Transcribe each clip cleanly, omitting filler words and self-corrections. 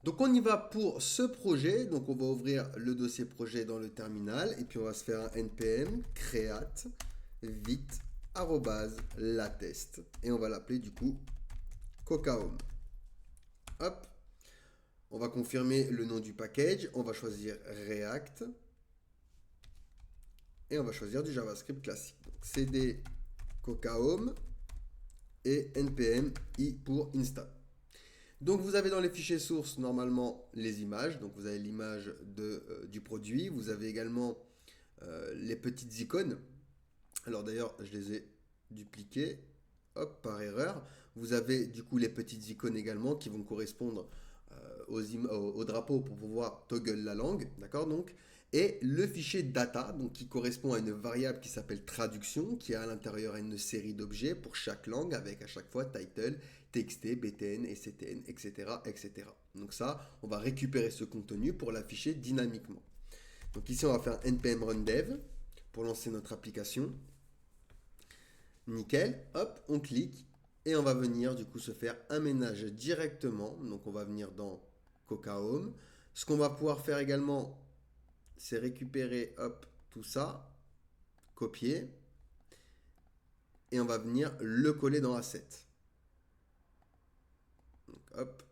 Donc on y va pour ce projet. Donc on va ouvrir le dossier projet dans le terminal et puis on va se faire un npm create vite @latest et on va l'appeler du coup Coca-Home. Hop, on va confirmer le nom du package, on va choisir React et on va choisir du JavaScript classique. Donc cd Coca-Home et npm i pour install. Donc vous avez dans les fichiers sources normalement les images, donc vous avez l'image du produit, vous avez également les petites icônes. Alors d'ailleurs je les ai dupliquées, hop, par erreur. Vous avez du coup les petites icônes également qui vont correspondre au drapeau pour pouvoir toggle la langue, d'accord donc. Et le fichier data, donc qui correspond à une variable qui s'appelle traduction, qui a à l'intérieur une série d'objets pour chaque langue, avec à chaque fois title, txt, btn, sctn, etc., etc. Donc ça, on va récupérer ce contenu pour l'afficher dynamiquement. Donc ici, on va faire npm run dev pour lancer notre application. Nickel, hop, on clique et on va venir du coup se faire un ménage directement. Donc on va venir dans Coca Home. Ce qu'on va pouvoir faire également, c'est récupérer hop, tout ça, copier, et on va venir le coller dans Asset. Donc, hop.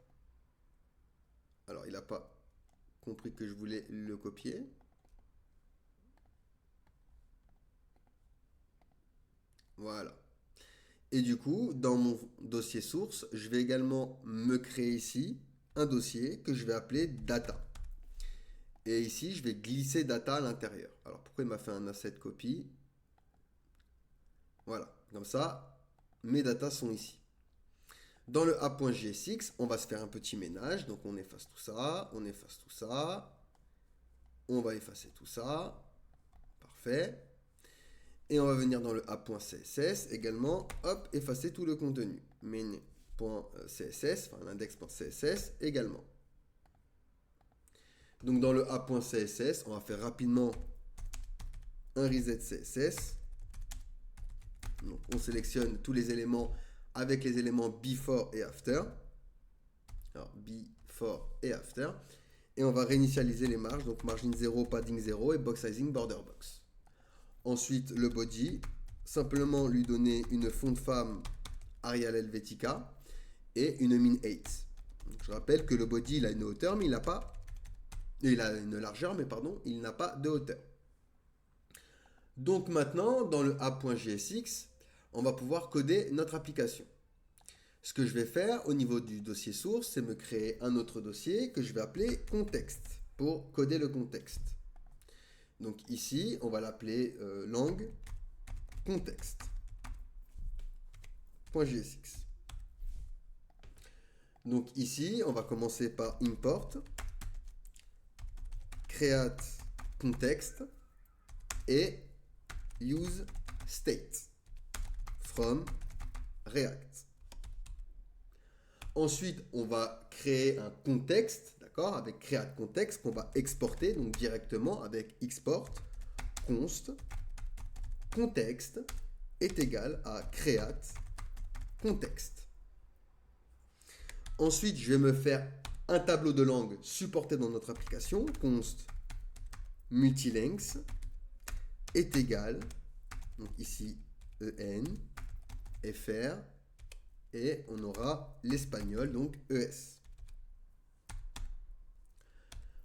Alors, il n'a pas compris que je voulais le copier. Voilà. Et du coup, dans mon dossier source, je vais également me créer ici un dossier que je vais appeler data. Et ici, je vais glisser data à l'intérieur. Alors, pourquoi il m'a fait un asset copy? Voilà, comme ça, mes datas sont ici. Dans le app.jsx, on va se faire un petit ménage. Donc, on efface tout ça, on efface tout ça. On va effacer tout ça. Parfait. Et on va venir dans le app.css également, hop, effacer tout le contenu. main.css, enfin l'index.css également. Donc dans le app.css, on va faire rapidement un reset CSS. Donc on sélectionne tous les éléments avec les éléments before et after. Alors before et after. Et on va réinitialiser les marges, donc margin 0, padding 0 et box sizing border box. Ensuite, le body, simplement lui donner une font femme Arial Helvetica et une min 8. Donc, je rappelle que le body, il a une hauteur, mais il n'a pas... Il a une largeur, mais pardon, il n'a pas de hauteur. Donc maintenant, dans le app.jsx, on va pouvoir coder notre application. Ce que je vais faire au niveau du dossier source, c'est me créer un autre dossier que je vais appeler contexte pour coder le contexte. Donc ici, on va l'appeler langue contexte.jsx. Donc ici, on va commencer par import create context et use state from React. Ensuite, on va créer un contexte, d'accord, avec create context qu'on va exporter donc directement avec export const contexte est égal à create context. Ensuite, je vais me faire un tableau de langue supporté dans notre application, const multilinks est égal, donc ici en, fr, et on aura l'espagnol, donc ES.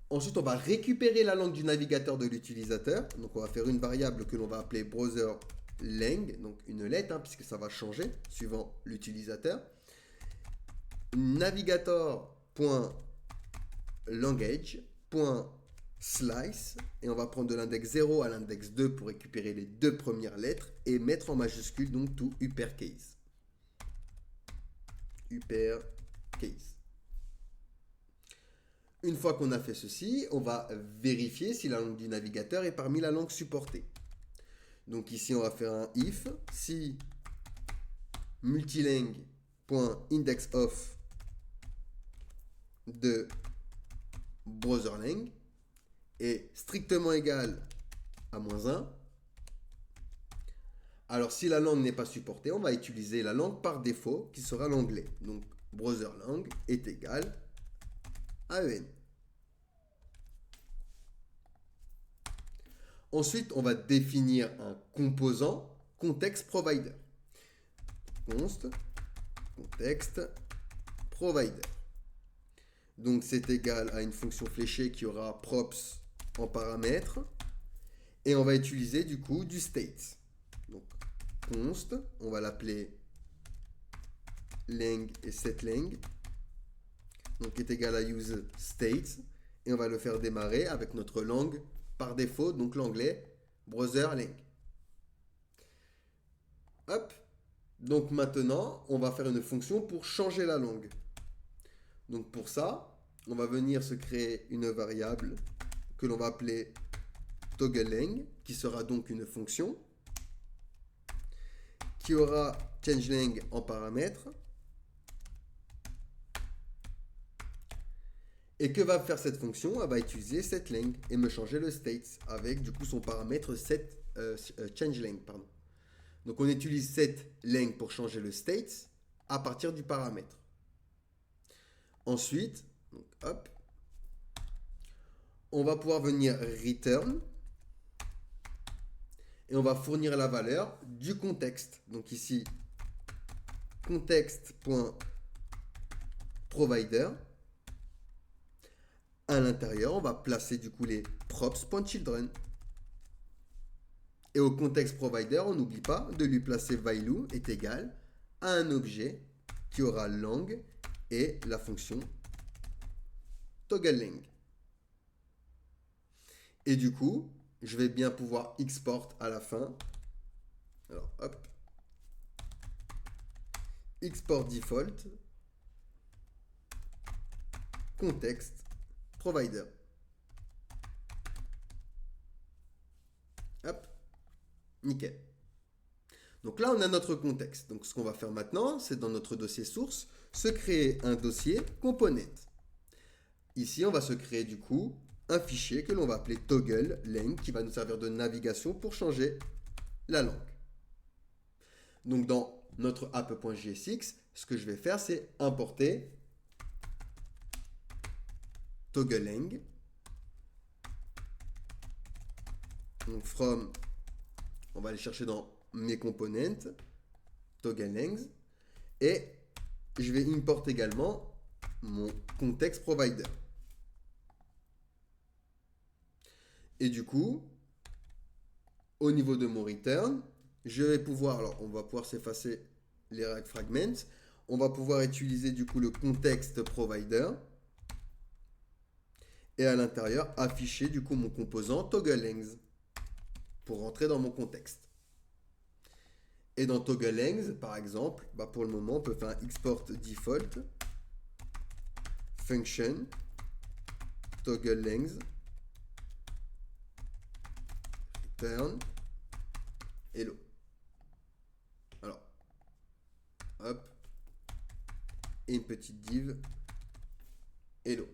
Ensuite, on va récupérer la langue du navigateur de l'utilisateur. Donc, on va faire une variable que l'on va appeler browser lang, donc une lettre, puisque ça va changer suivant l'utilisateur. Navigator.language.slice, et on va prendre de l'index 0 à l'index 2 pour récupérer les deux premières lettres et mettre en majuscule donc tout uppercase. Uppercase. Une fois qu'on a fait ceci, on va vérifier si la langue du navigateur est parmi la langue supportée. Donc ici, on va faire un if si multilang.indexOf de browserlang est strictement égal à -1. Alors si la langue n'est pas supportée, on va utiliser la langue par défaut qui sera l'anglais. Donc browserlang est égal AEN. Ensuite, on va définir un composant context provider. Const context provider. Donc c'est égal à une fonction fléchée qui aura props en paramètre. Et on va utiliser du coup du state. Donc const, on va l'appeler lang et setLang. Donc est égal à use state. Et on va le faire démarrer avec notre langue par défaut, donc l'anglais browser lang. Hop. Donc maintenant, on va faire une fonction pour changer la langue. Donc pour ça, on va venir se créer une variable que l'on va appeler togglelang, qui sera donc une fonction, qui aura changelang en paramètre. Et que va faire cette fonction? Elle va utiliser setLang et me changer le state avec du coup son paramètre changelang. Pardon. Donc on utilise setLang pour changer le state à partir du paramètre. Ensuite, donc, hop, on va pouvoir venir return et on va fournir la valeur du contexte. Donc ici, context.provider. À l'intérieur, on va placer du coup les props.children. Et au context provider, on n'oublie pas de lui placer value est égal à un objet qui aura lang et la fonction togglelang. Et du coup, je vais bien pouvoir export à la fin. Alors, hop. Export default. Context provider. Hop. Nickel. Donc là, on a notre contexte. Donc ce qu'on va faire maintenant, c'est dans notre dossier source, se créer un dossier component. Ici, on va se créer du coup un fichier que l'on va appeler togglelang qui va nous servir de navigation pour changer la langue. Donc dans notre app.jsx, ce que je vais faire, c'est importer togglelang. Donc from, on va aller chercher dans mes components, togglelangs, et je vais import également mon context provider. Et du coup, au niveau de mon return, je vais pouvoir, alors on va pouvoir s'effacer les règles fragments, on va pouvoir utiliser du coup le context provider et à l'intérieur afficher du coup mon composant togglelangs pour rentrer dans mon contexte. Et dans togglelangs, par exemple, pour le moment, on peut faire un export default function togglelangs return hello. Alors, hop, et une petite div hello.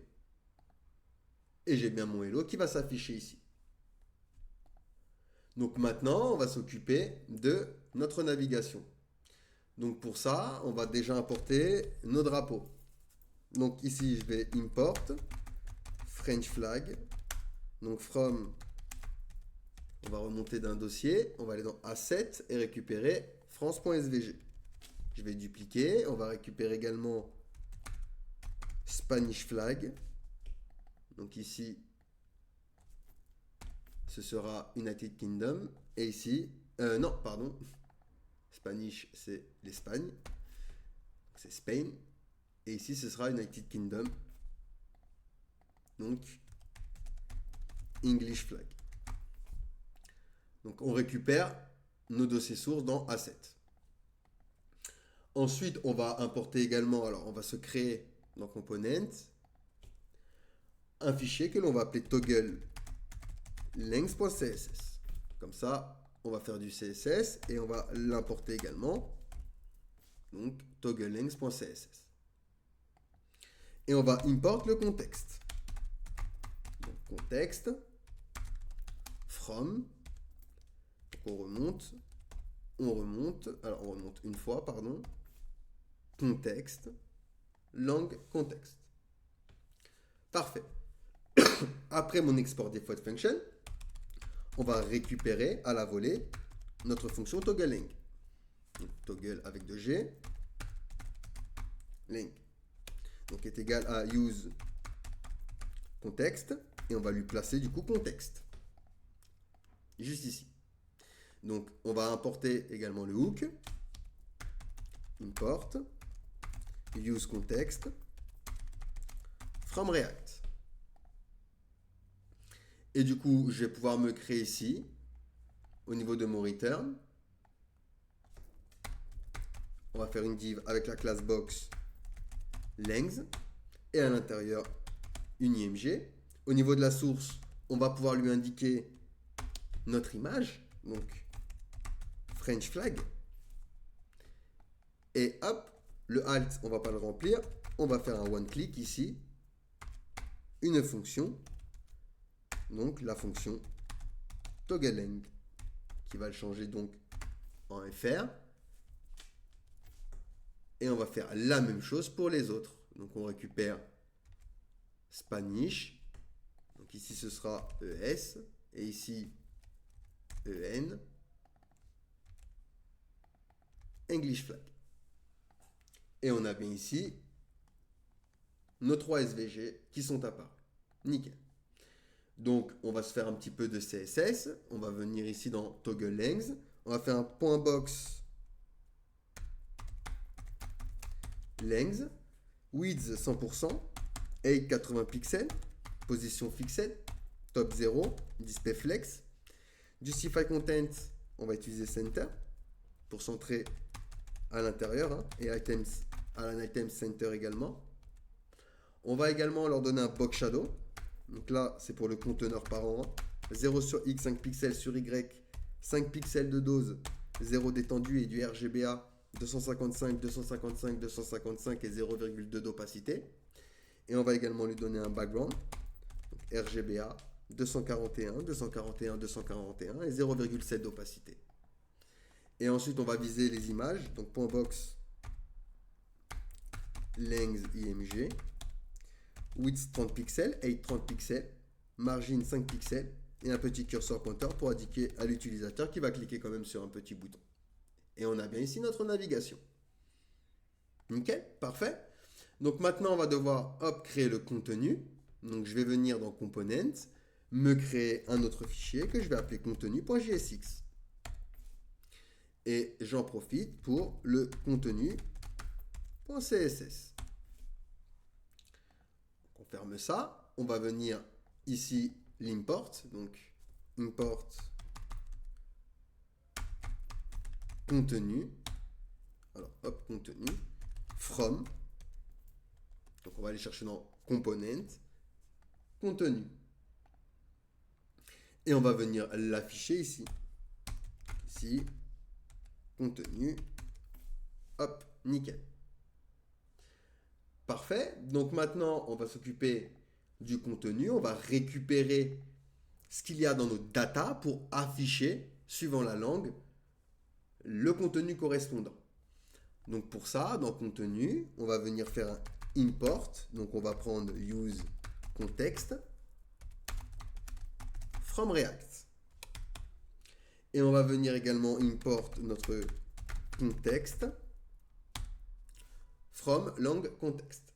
Et j'ai bien mon hello qui va s'afficher ici. Donc maintenant, on va s'occuper de notre navigation. Donc pour ça, on va déjà importer nos drapeaux. Donc ici, je vais import French flag. Donc from, on va remonter d'un dossier, on va aller dans Assets et récupérer France.svg. Je vais dupliquer, on va récupérer également Spanish flag. Donc ici, ce sera United Kingdom. Et ici, non, pardon. Spanish, c'est l'Espagne. C'est Spain. Et ici, ce sera United Kingdom. Donc, English flag. Donc, on récupère nos dossiers sources dans Assets. Ensuite, on va importer également, alors on va se créer dans Components un fichier que l'on va appeler togglelangs.css. Comme ça, on va faire du CSS et on va l'importer également. Donc, togglelangs.css. Et on va import le contexte. Donc, contexte from. Donc, on remonte. Alors, on remonte une fois, pardon. Contexte, langue, contexte. Parfait. Après mon export default function, on va récupérer à la volée notre fonction toggling. Donc, toggle avec 2G, link. Donc est égal à use contexte et on va lui placer du coup contexte. Juste ici. Donc on va importer également le hook. Import use context from React. Et du coup, je vais pouvoir me créer ici, au niveau de mon return. On va faire une div avec la classe box length et à l'intérieur une img. Au niveau de la source, on va pouvoir lui indiquer notre image, donc French flag. Et hop, le alt, on ne va pas le remplir. On va faire un one click ici, une fonction, donc la fonction toggling, qui va le changer donc en fr. Et on va faire la même chose pour les autres. Donc on récupère Spanish. Donc ici ce sera ES. Et ici EN. English flag. Et on a bien ici nos 3 SVG qui sont apparus. Nickel. Donc on va se faire un petit peu de CSS. On va venir ici dans toggle length. On va faire un point box length, width 100%, height 80 pixels, position fixed, top 0, display flex, justify content, on va utiliser center pour centrer à l'intérieur hein, et items à l'item center également. On va également leur donner un box shadow. Donc là, c'est pour le conteneur parent. 0 sur X, 5 pixels sur Y, 5 pixels de dose, 0 d'étendue et du RGBA 255, 255, 255 et 0,2 d'opacité. Et on va également lui donner un background, donc RGBA 241, 241, 241 et 0,7 d'opacité. Et ensuite, on va viser les images, donc point box length img, width 30 pixels, height 30 pixels, margin 5 pixels et un petit curseur pointeur pour indiquer à l'utilisateur qui va cliquer quand même sur un petit bouton. Et on a bien ici notre navigation. Nickel, parfait. Donc maintenant, on va devoir créer le contenu. Donc je vais venir dans Components, me créer un autre fichier que je vais appeler contenu.jsx. Et j'en profite pour le contenu.css. On ferme ça. On va venir ici l'import. Donc import contenu. Alors hop, contenu. From. Donc on va aller chercher dans component. Contenu. Et on va venir l'afficher ici. Ici. Contenu. Hop, nickel. Parfait. Donc maintenant, on va s'occuper du contenu. On va récupérer ce qu'il y a dans nos data pour afficher, suivant la langue, le contenu correspondant. Donc pour ça, dans contenu, on va venir faire un import. Donc on va prendre use context from React. Et on va venir également import notre contexte from lang context.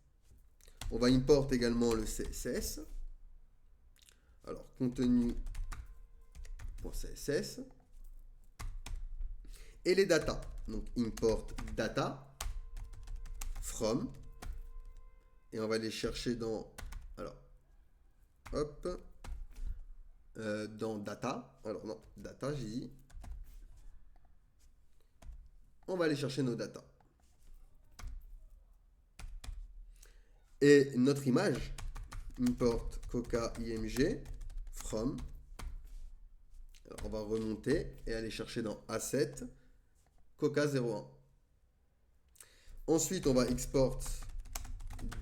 On va import également le CSS. Alors contenu.css et les data. Donc import data from et on va les chercher dans dans data. Alors non, data, j'ai dit. On va aller chercher nos data. Et notre image, import coca img from. Alors on va remonter et aller chercher dans asset coca 01. Ensuite, on va export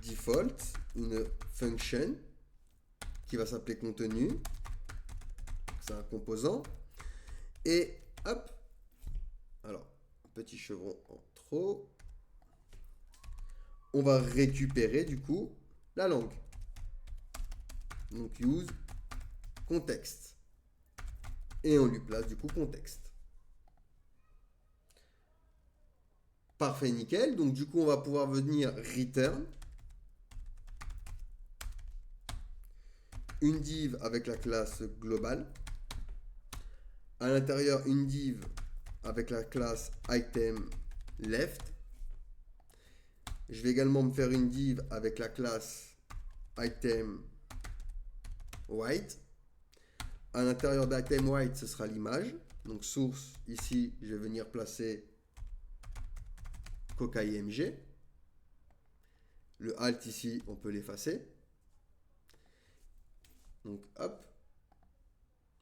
default, une function qui va s'appeler contenu. C'est un composant. Et hop. Alors, petit chevron en trop. On va récupérer du coup la langue. Donc use contexte. Et on lui place du coup contexte. Parfait, nickel. Donc du coup, on va pouvoir venir return une div avec la classe globale. À l'intérieur, une div avec la classe item left. Je vais également me faire une div avec la classe item white. À l'intérieur d'item white, ce sera l'image. Donc source, ici, je vais venir placer Coca IMG. Le alt ici, on peut l'effacer. Donc hop,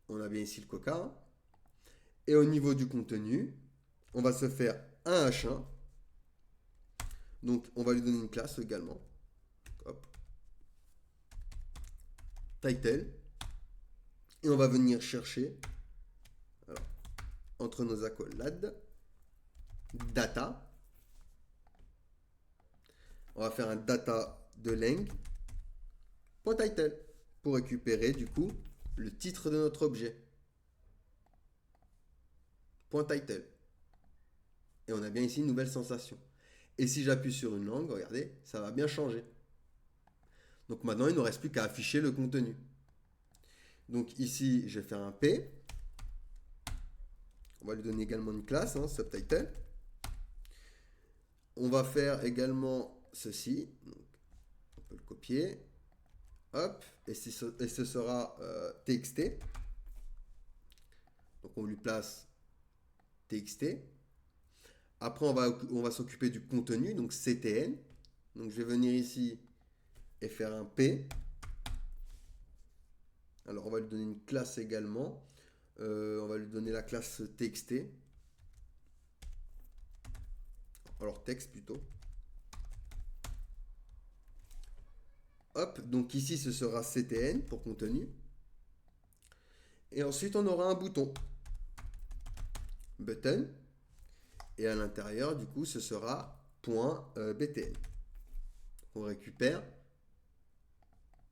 on a bien ici le Coca. Et au niveau du contenu, on va se faire un H1. Donc on va lui donner une classe également. Hop. Title. Et on va venir chercher, alors, entre nos accolades, data. On va faire un data de length.title pour récupérer du coup le titre de notre objet. .title. Et on a bien ici une nouvelle sensation. Et si j'appuie sur une langue, regardez, ça va bien changer. Donc maintenant, il ne nous reste plus qu'à afficher le contenu. Donc ici, je vais faire un P. On va lui donner également une classe, subtitle. On va faire également ceci. Donc, on peut le copier. Hop. Et ce sera TXT. Donc on lui place TXT. Après, on va s'occuper du contenu, donc CTN. Donc je vais venir ici et faire un P. Alors on va lui donner une classe également. On va lui donner la classe TXT. Alors texte plutôt. Hop, donc ici ce sera CTN pour contenu. Et ensuite on aura un bouton. Button. Et à l'intérieur, du coup, ce sera .btn. On récupère,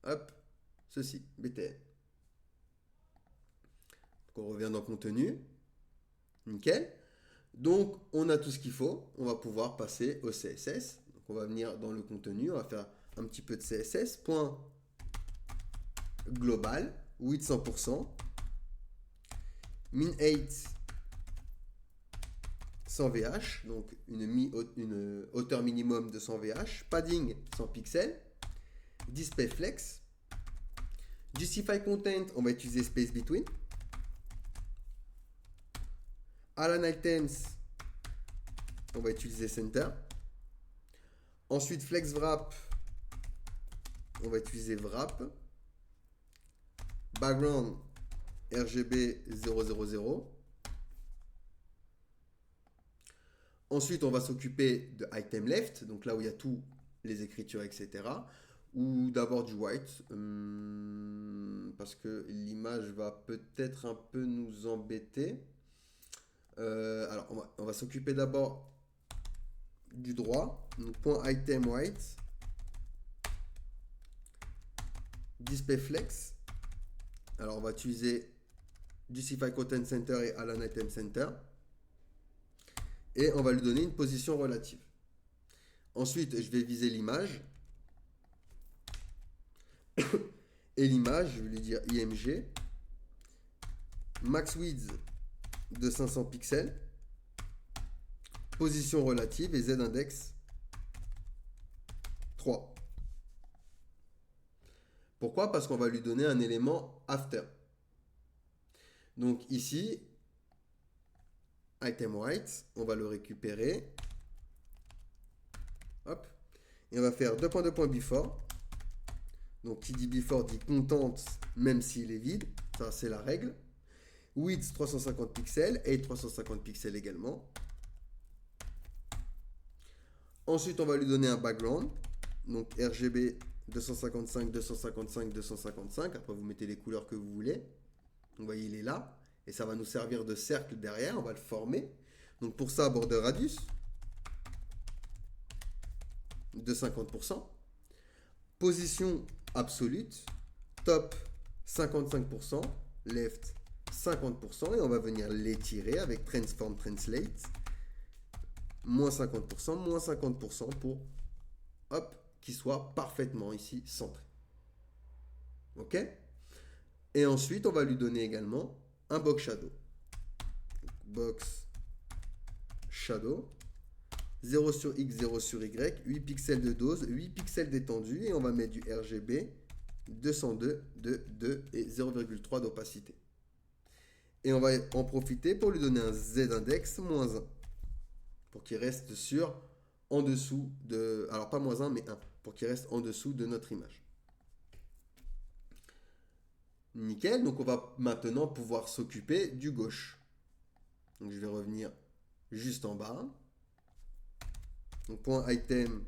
hop, ceci, btn. Donc on revient dans contenu. Nickel. Donc, on a tout ce qu'il faut. On va pouvoir passer au CSS. Donc, on va venir dans le contenu. On va faire un petit peu de CSS. Point global, width 100%. Min 8 100 VH, donc une hauteur minimum de 100 VH, padding 100 pixels, display flex, justify content, on va utiliser space between, align items, on va utiliser center, ensuite flex wrap, on va utiliser wrap, background RGB 000. Ensuite, on va s'occuper de item left, donc là où il y a tous les écritures, etc. Ou d'abord du white, parce que l'image va peut-être un peu nous embêter. Alors, on va s'occuper d'abord du droit. Donc, point item white, display flex. Alors, on va utiliser justify content center et align item center. Et on va lui donner une position relative. Ensuite, je vais viser l'image. Et l'image, je vais lui dire IMG. Max width de 500 pixels. Position relative et z-index 3. Pourquoi? Parce qu'on va lui donner un élément after. Donc ici, item white, on va le récupérer. Hop. Et on va faire 2.2. Before. Donc qui dit before dit contente même s'il est vide. Ça c'est la règle. Width 350 pixels et 350 pixels également. Ensuite on va lui donner un background. Donc RGB 255, 255, 255. Après vous mettez les couleurs que vous voulez. Vous voyez il est là. Et ça va nous servir de cercle derrière. On va le former. Donc pour ça, border radius de 50%. Position absolue top 55%, left 50%, et on va venir l'étirer avec transform translate, moins 50% pour, hop, qu'il soit parfaitement ici centré. Ok? Et ensuite, on va lui donner également un box shadow. Box shadow, 0 sur X, 0 sur Y, 8 pixels de dose, 8 pixels d'étendue, et on va mettre du RGB 202 de 2 et 0,3 d'opacité. Et on va en profiter pour lui donner un Z-index moins 1, pour qu'il reste en dessous de, alors pas moins 1, mais 1, pour qu'il reste en dessous de notre image. Nickel, donc on va maintenant pouvoir s'occuper du gauche. Donc je vais revenir juste en bas. Donc point item,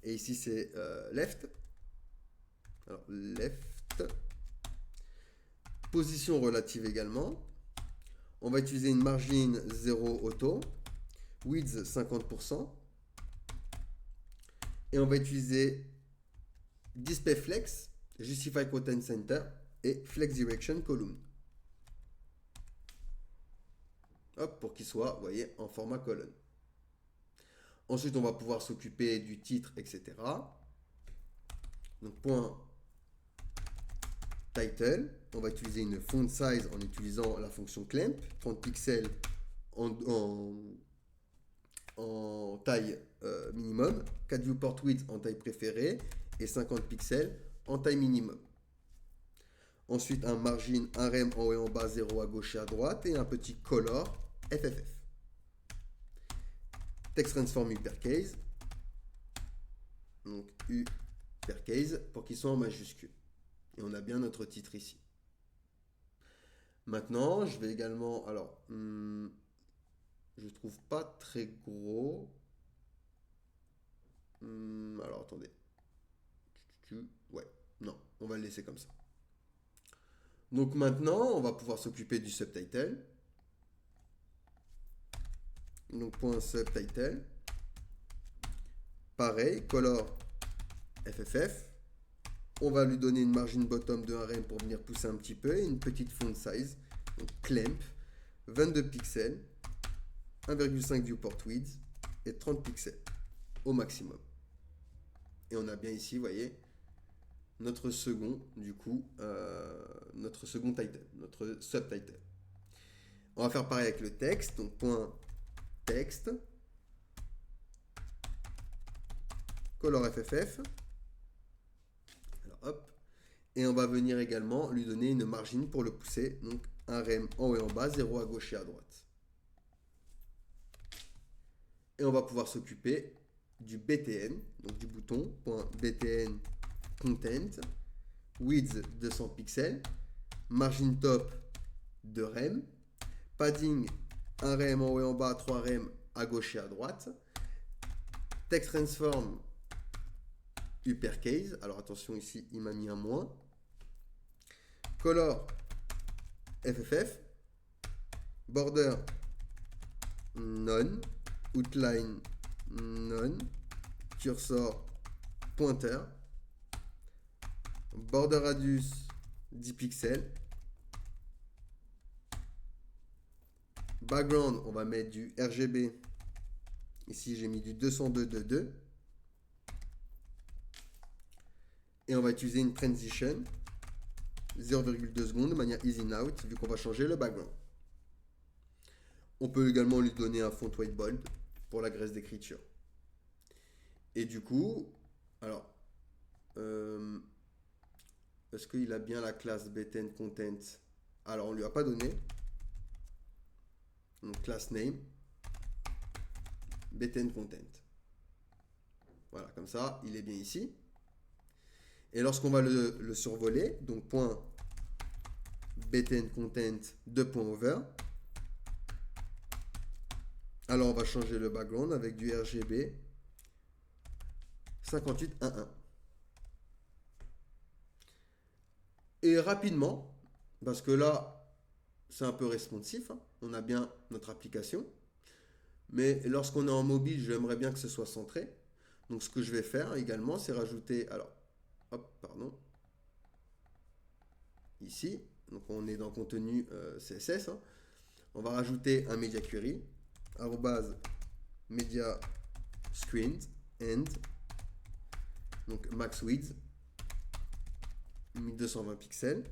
et ici c'est left. Alors left. Position relative également. On va utiliser une margin 0 auto. Width 50%. Et on va utiliser display flex, justify content center et flex direction column. Hop, pour qu'il soit, vous voyez, en format colonne. Ensuite, on va pouvoir s'occuper du titre, etc. Donc, point title. On va utiliser une font size en utilisant la fonction clamp. 30 pixels en taille minimum. 4 viewport width en taille préférée. Et 50 pixels en taille minimum. Ensuite, un margin, un rem en haut et en bas, 0 à gauche et à droite. Et un petit color FFF. Text transform uppercase. Donc uppercase pour qu'il soit en majuscule. Et on a bien notre titre ici. Maintenant, je vais également... Alors, je trouve pas très gros. Alors, attendez. Ouais, non, on va le laisser comme ça. Donc maintenant, on va pouvoir s'occuper du subtitle. Donc, point subtitle. Pareil, color FFF. On va lui donner une margin bottom de 1 rem pour venir pousser un petit peu et une petite font size. Donc, clamp, 22 pixels, 1,5 viewport width et 30 pixels au maximum. Et on a bien ici, vous voyez, notre second, du coup, notre second title, notre subtitle. On va faire pareil avec le texte. Donc, point texte, color FFF. Alors, hop. Et on va venir également lui donner une margin pour le pousser. Donc, un rem en haut et en bas, 0 à gauche et à droite. Et on va pouvoir s'occuper du BTN, donc du bouton, .btn content, width 200 pixels, margin top de rem, padding 1 rem en haut et en bas, 3 rem à gauche et à droite, text transform uppercase, alors attention ici il m'a mis un moins, color FFF, border none, outline none, cursor pointer, border radius 10 pixels, background on va mettre du RGB, ici j'ai mis du 202.2, et on va utiliser une transition 0,2 secondes de manière easy out vu qu'on va changer le background. On peut également lui donner un font white bold pour la graisse d'écriture. Et du coup, alors, est-ce qu'il a bien la classe btn content? Alors, on ne lui a pas donné. Donc, class name, btn content. Voilà, comme ça, il est bien ici. Et lorsqu'on va le survoler, donc point btn content 2.over. Alors, on va changer le background avec du RGB 58.1.1. Et rapidement, parce que là, c'est un peu responsif, hein, on a bien notre application. Mais lorsqu'on est en mobile, j'aimerais bien que ce soit centré. Donc, ce que je vais faire également, c'est rajouter... Alors, hop, pardon. ici. Donc on est dans contenu CSS. Hein. On va rajouter un media query, @media screen and donc max width 1220 pixels.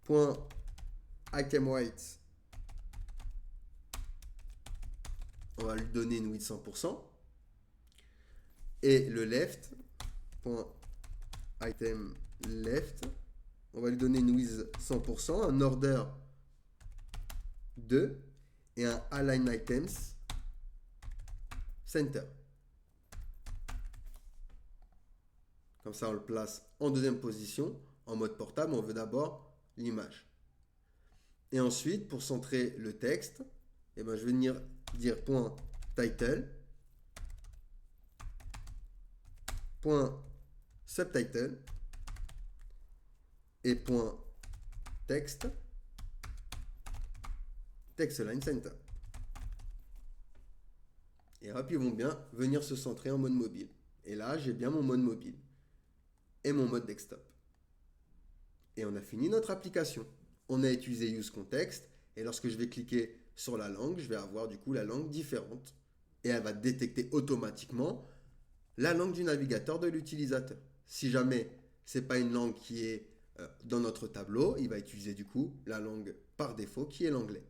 Point item weight, on va lui donner une width 100%. Et le left, point item left, on va lui donner une width 100%, un order 2 et un align items center. Comme ça, on le place en deuxième position. En mode portable, on veut d'abord l'image. Et ensuite, pour centrer le texte, je vais venir dire point title, point subtitle et point text, text line center. Et hop, ils vont bien venir se centrer en mode mobile. Et là, j'ai bien mon mode mobile et mon mode desktop. Et on a fini notre application. On a utilisé use context et lorsque je vais cliquer sur la langue, je vais avoir du coup la langue différente et elle va détecter automatiquement la langue du navigateur de l'utilisateur. Si jamais ce n'est pas une langue qui est dans notre tableau, il va utiliser du coup la langue par défaut qui est l'anglais.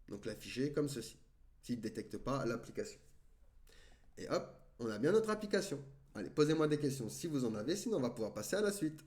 Donc l'afficher comme ceci, s'il ne détecte pas l'application. Et hop, on a bien notre application. Allez, posez-moi des questions si vous en avez, sinon on va pouvoir passer à la suite.